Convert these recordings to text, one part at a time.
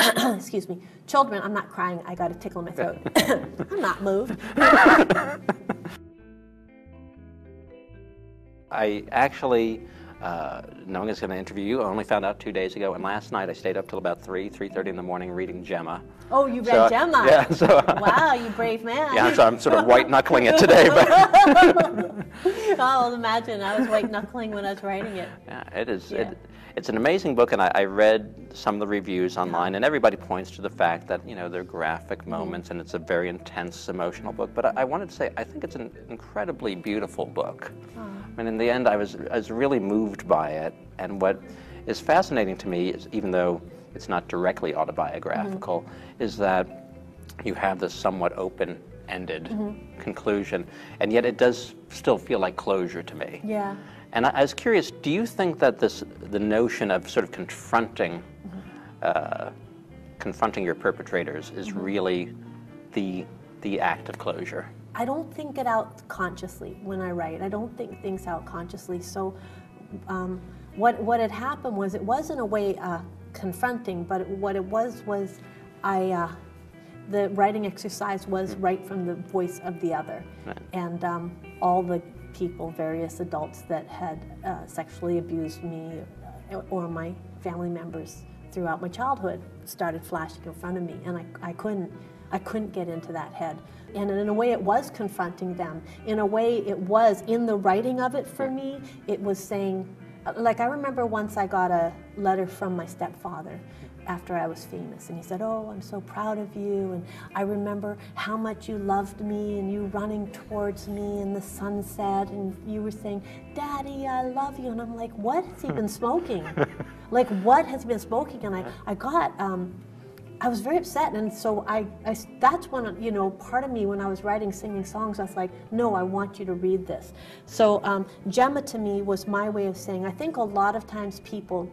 excuse me, children, I'm not crying, I got a tickle in my throat. I'm not moved. I actually, knowing I was going to interview you, I only found out 2 days ago, and last night I stayed up till about 3:30 in the morning reading Gemma. Oh, you read Gemma? Yeah. So, wow, you brave man. Yeah, so I'm sort of white-knuckling it today. But oh, imagine, I was white-knuckling when I was writing it. Yeah, it is. Yeah. It's an amazing book, and I read some of the reviews online, and everybody points to the fact that, you know, there are graphic moments, and it's a very intense, emotional book. But I wanted to say, I think it's an incredibly beautiful book. I mean, in the end, I was really moved by it. And what is fascinating to me is, even though it's not directly autobiographical, is that you have this somewhat open-ended conclusion, and yet it does still feel like closure to me. Yeah. And I was curious, do you think that the notion of sort of confronting your perpetrators is really the act of closure? I don't think it out consciously when I write. I don't think things out consciously. So what had happened was, it was in a way confronting, but what it was the writing exercise was right from the voice of the other. Right. And all the people, various adults that had sexually abused me or my family members throughout my childhood started flashing in front of me, and I couldn't get into that head. And in a way it was confronting them. In a way it was, in the writing of it for me, it was saying, like, I remember once I got a letter from my stepfather after I was famous, and he said, "Oh, I'm so proud of you, and I remember how much you loved me, and you running towards me in the sunset, and you were saying, 'Daddy, I love you,'" and I'm like, what has he been smoking? Like, what has he been smoking? And I was very upset, and so that's when, you know, part of me, when I was writing Singing Songs, I was like, no, I want you to read this. So Gemma to me was my way of saying, I think a lot of times people,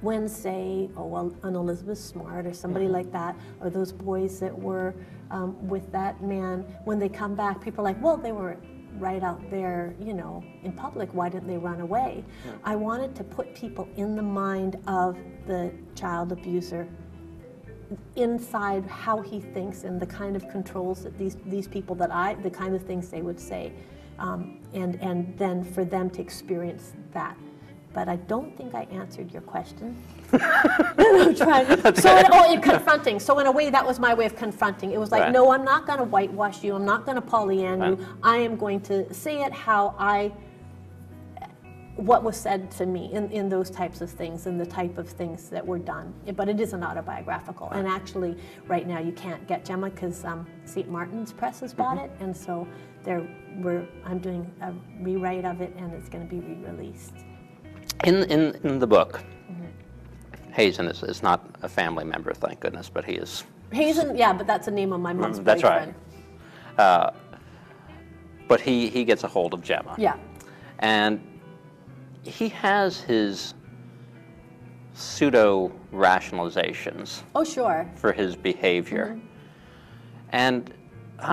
when, say, oh, well, an Elizabeth Smart or somebody like that, or those boys that were with that man, when they come back, people are like, well, they were right out there, you know, in public, why didn't they run away? Yeah. I wanted to put people in the mind of the child abuser, inside how he thinks and the kind of controls that these people the kind of things they would say, and then for them to experience that. But I don't think I answered your question. I'm trying. Confronting. So in a way, that was my way of confronting. It was like, no, I'm not going to whitewash you. I'm not going to Pollyann you. I am going to say it what was said to me in those types of things and the type of things that were done. But it isn't autobiographical. And actually, right now, you can't get Gemma because St. Martin's Press has bought it. And so I'm doing a rewrite of it, and it's going to be re-released. In the book, Hazen is not a family member, thank goodness, but he is. Hazen, yeah, but that's the name of my mom's boyfriend. That's right. But he gets a hold of Gemma. Yeah. And he has his pseudo-rationalizations. Oh, sure. For his behavior. And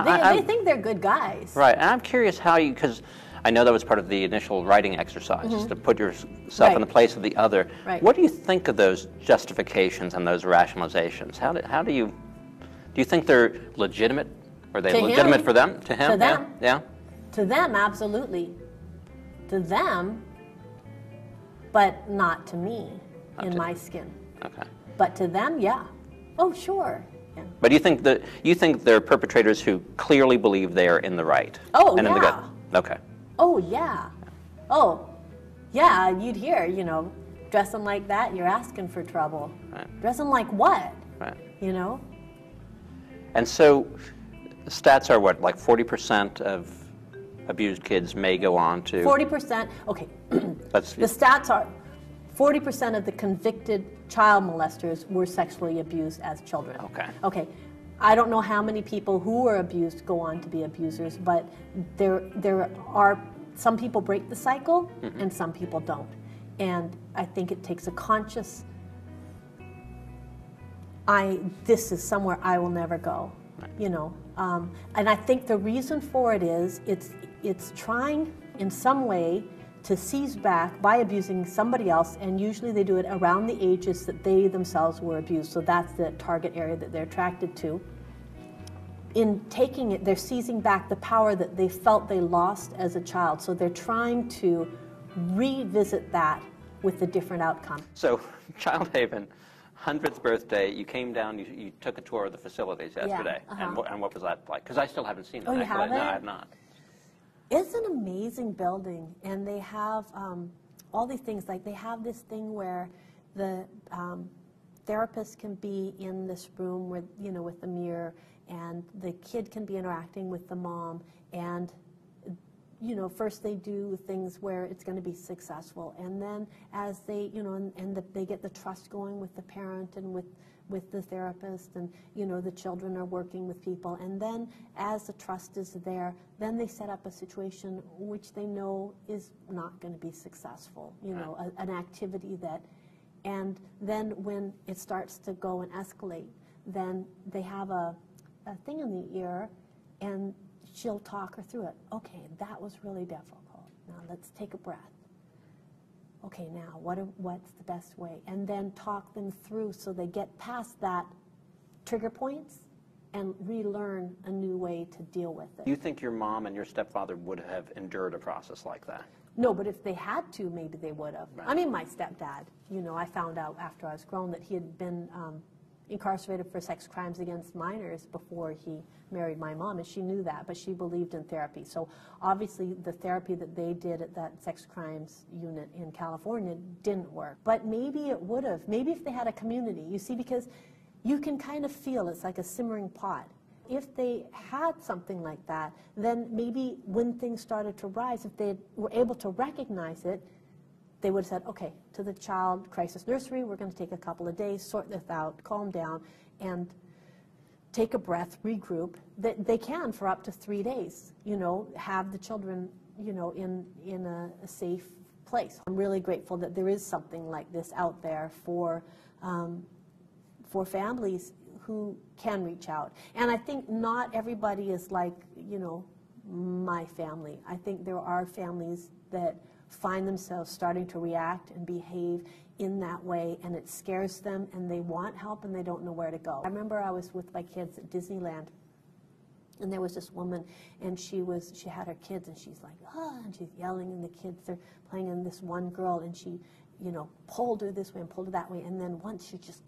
they think they're good guys. Right, and I'm curious how you, because I know that was part of the initial writing exercises, to put yourself in the place of the other. Right. What do you think of those justifications and those rationalizations? How do you think they're legitimate? Are they legitimate for them? To him? To them. Yeah. To them, absolutely. To them, but not to me, in my skin. Okay. But to them, yeah. Oh, sure. Yeah. But you think there are perpetrators who clearly believe they are in the right? Oh, and yeah. In the good? Okay. Oh, yeah. Oh, yeah, you'd hear, you know, dressing like that, you're asking for trouble. Right. Dressing like what? Right. You know? And so, stats are what, like 40% of abused kids may go on to... 40%, okay. The stats are 40% of the convicted child molesters were sexually abused as children. Okay. Okay. I don't know how many people who were abused go on to be abusers, but there are some people break the cycle and some people don't. And I think it takes a conscious, this is somewhere I will never go, you know. And I think the reason for it is it's trying in some way to seize back by abusing somebody else, and usually they do it around the ages that they themselves were abused, so that's the target area that they're attracted to. In taking it, they're seizing back the power that they felt they lost as a child, so they're trying to revisit that with a different outcome. So, Child Haven, 100th birthday, you came down, you took a tour of the facilities yesterday, and what was that like? Because I still haven't seen it. Oh, you haven't? No, I have not. It's an amazing building, and they have all these things. Like they have this thing where the therapist can be in this room with, with the mirror, and the kid can be interacting with the mom, and first they do things where it's going to be successful, and then as they, they get the trust going with the parent and with the therapist, and the children are working with people, and then as the trust is there, then they set up a situation which they know is not going to be successful, an activity that, and then when it starts to go and escalate, then they have a thing in the ear, and she'll talk her through it. Okay, that was really difficult. Now let's take a breath. Okay, now what's the best way? And then talk them through so they get past that trigger points and relearn a new way to deal with it. Do you think your mom and your stepfather would have endured a process like that? No, but if they had to, maybe they would have. Right. I mean, my stepdad, I found out after I was grown that he had been incarcerated for sex crimes against minors before he married my mom, and she knew that, but she believed in therapy. So obviously the therapy that they did at that sex crimes unit in California didn't work. But maybe it would have. Maybe if they had a community, you see, because you can kind of feel it's like a simmering pot. If they had something like that, then maybe when things started to rise, if they were able to recognize it, they would have said, okay, to the child crisis nursery, we're going to take a couple of days, sort this out, calm down, and take a breath, regroup. They can for up to 3 days, have the children, in a safe place. I'm really grateful that there is something like this out there for families who can reach out. And I think not everybody is like, my family. I think there are families that find themselves starting to react and behave in that way, and it scares them, and they want help and they don't know where to go. I remember I was with my kids at Disneyland, and there was this woman, and she had her kids, and she's like, and she's yelling, and the kids are playing, and this one girl, and she pulled her this way and pulled her that way, and then once she just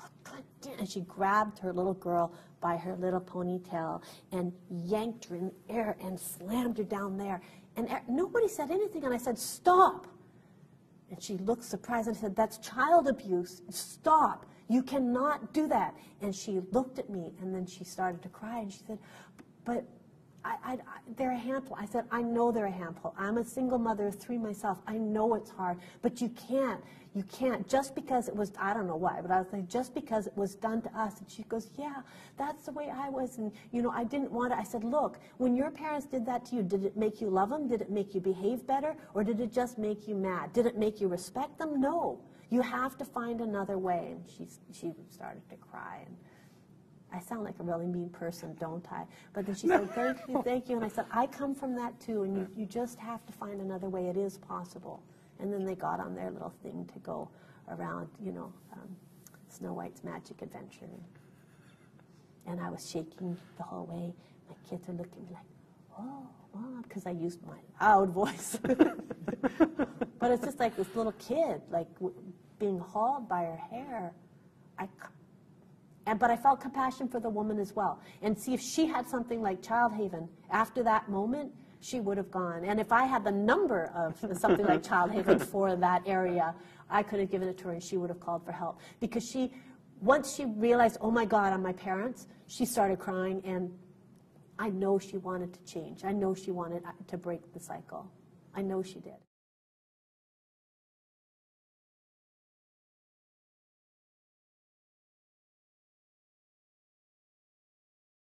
and she grabbed her little girl by her little ponytail and yanked her in the air and slammed her down there. And nobody said anything, and I said, stop. And she looked surprised, and I said, that's child abuse. Stop. You cannot do that. And she looked at me, and then she started to cry, and she said, but they're a handful. I said, I know they're a handful. I'm a single mother of 3 myself. I know it's hard, but you can't, just because it was, I don't know why, but I was like, just because it was done to us. And she goes, yeah, that's the way I was, and I didn't want it. I said, look, when your parents did that to you, did it make you love them? Did it make you behave better? Or did it just make you mad? Did it make you respect them? No. You have to find another way. And she started to cry, and I sound like a really mean person, don't I? But then she said, thank you. And I said, I come from that too, and you just have to find another way. It is possible. And then they got on their little thing to go around, Snow White's Magic Adventure. And I was shaking the whole way. My kids are looking at me like, oh, Mom, because I used my loud voice. But it's just like this little kid, like being hauled by her hair. But I felt compassion for the woman as well. And see, if she had something like Child Haven, after that moment, she would have gone. And if I had the number of something like Child Haven for that area, I could have given it to her, and she would have called for help. Because once she realized, oh my God, I'm my parents, she started crying, and I know she wanted to change. I know she wanted to break the cycle. I know she did.